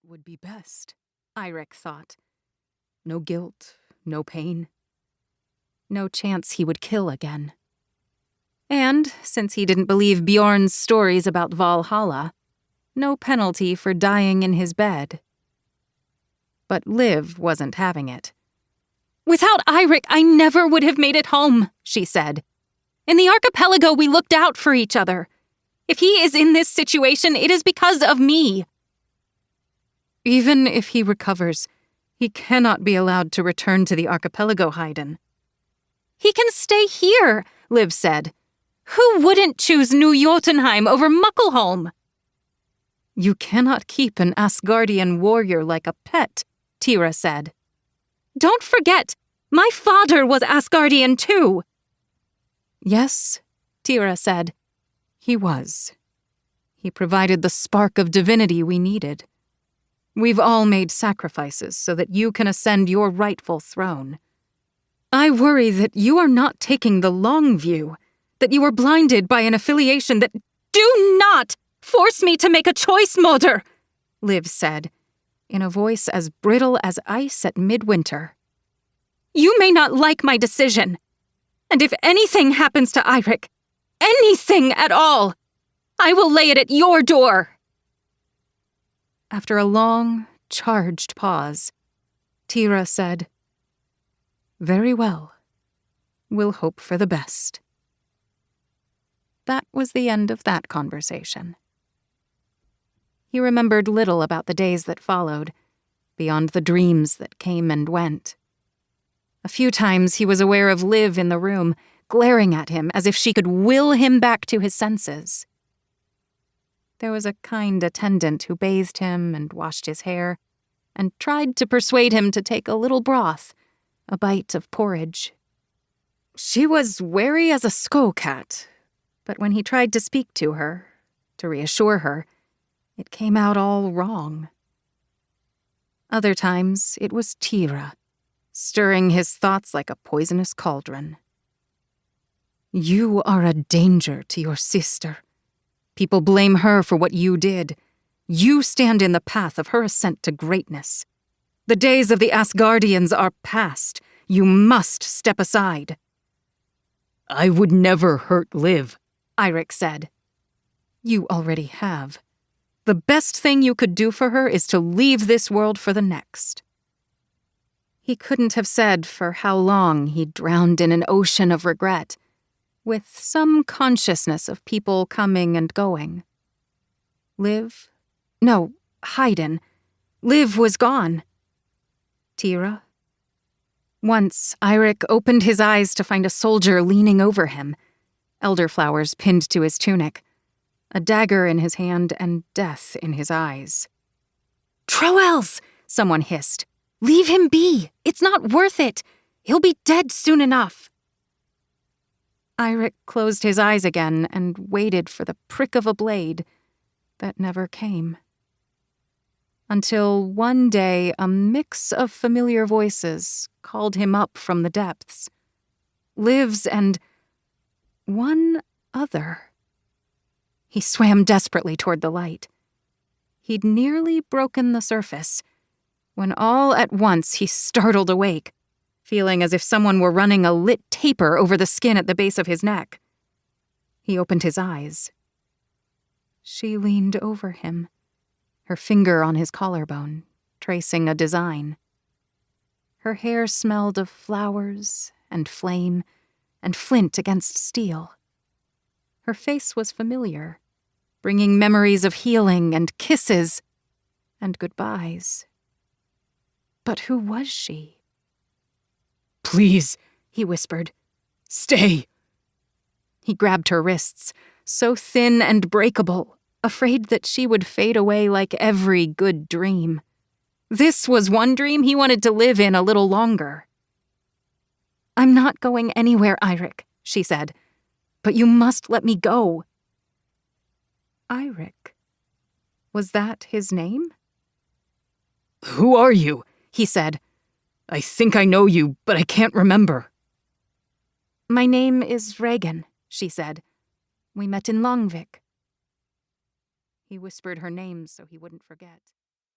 would be best, Eiric thought. No guilt, no pain. No chance he would kill again. And, since he didn't believe Bjorn's stories about Valhalla, no penalty for dying in his bed. But Liv wasn't having it. "Without Eiric, I never would have made it home," she said. "In the Archipelago, we looked out for each other. If he is in this situation, it is because of me." "Even if he recovers, he cannot be allowed to return to the Archipelago, Haydn." "He can stay here," Liv said. "Who wouldn't choose New Jotunheim over Muckleholm?" "You cannot keep an Asgardian warrior like a pet," Tyra said. "Don't forget, my father was Asgardian too." "Yes," Tyra said. "He was. He provided the spark of divinity we needed. We've all made sacrifices so that you can ascend your rightful throne. I worry that you are not taking the long view, that you are blinded by an affiliation that— "Do not force me to make a choice, Mother," Liv said, in a voice as brittle as ice at midwinter. "You may not like my decision, and if anything happens to Eiric, anything at all, I will lay it at your door." After a long, charged pause, Tyra said, "Very well. We'll hope for the best." That was the end of that conversation. He remembered little about the days that followed, beyond the dreams that came and went. A few times he was aware of Liv in the room, glaring at him as if she could will him back to his senses. There was a kind attendant who bathed him and washed his hair, and tried to persuade him to take a little broth, a bite of porridge. She was wary as a skullcat, but when he tried to speak to her, to reassure her, it came out all wrong. Other times, it was Tyra, stirring his thoughts like a poisonous cauldron. "You are a danger to your sister. People blame her for what you did. You stand in the path of her ascent to greatness. The days of the Asgardians are past. You must step aside." "I would never hurt Liv," Eiric said. "You already have. The best thing you could do for her is to leave this world for the next." He couldn't have said for how long he'd drowned in an ocean of regret, with some consciousness of people coming and going. Haydn. Liv was gone. Tyra? Once, Eiric opened his eyes to find a soldier leaning over him, elderflowers pinned to his tunic, a dagger in his hand and death in his eyes. "Troels!" someone hissed. "Leave him be! It's not worth it! He'll be dead soon enough!" Eiric closed his eyes again and waited for the prick of a blade that never came. Until one day a mix of familiar voices called him up from the depths. Liv's and one other. He swam desperately toward the light. He'd nearly broken the surface, when all at once he startled awake, feeling as if someone were running a lit taper over the skin at the base of his neck. He opened his eyes. She leaned over him, her finger on his collarbone, tracing a design. Her hair smelled of flowers and flame and flint against steel. Her face was familiar, bringing memories of healing and kisses and goodbyes. But who was she? "Please," he whispered. "Stay." He grabbed her wrists, so thin and breakable, afraid that she would fade away like every good dream. This was one dream he wanted to live in a little longer. "I'm not going anywhere, Eiric," she said. "But you must let me go." Eiric? Was that his name? "Who are you?" he said. "I think I know you, but I can't remember." "My name is Reginn," she said. "We met in Longvik." He whispered her name so he wouldn't forget.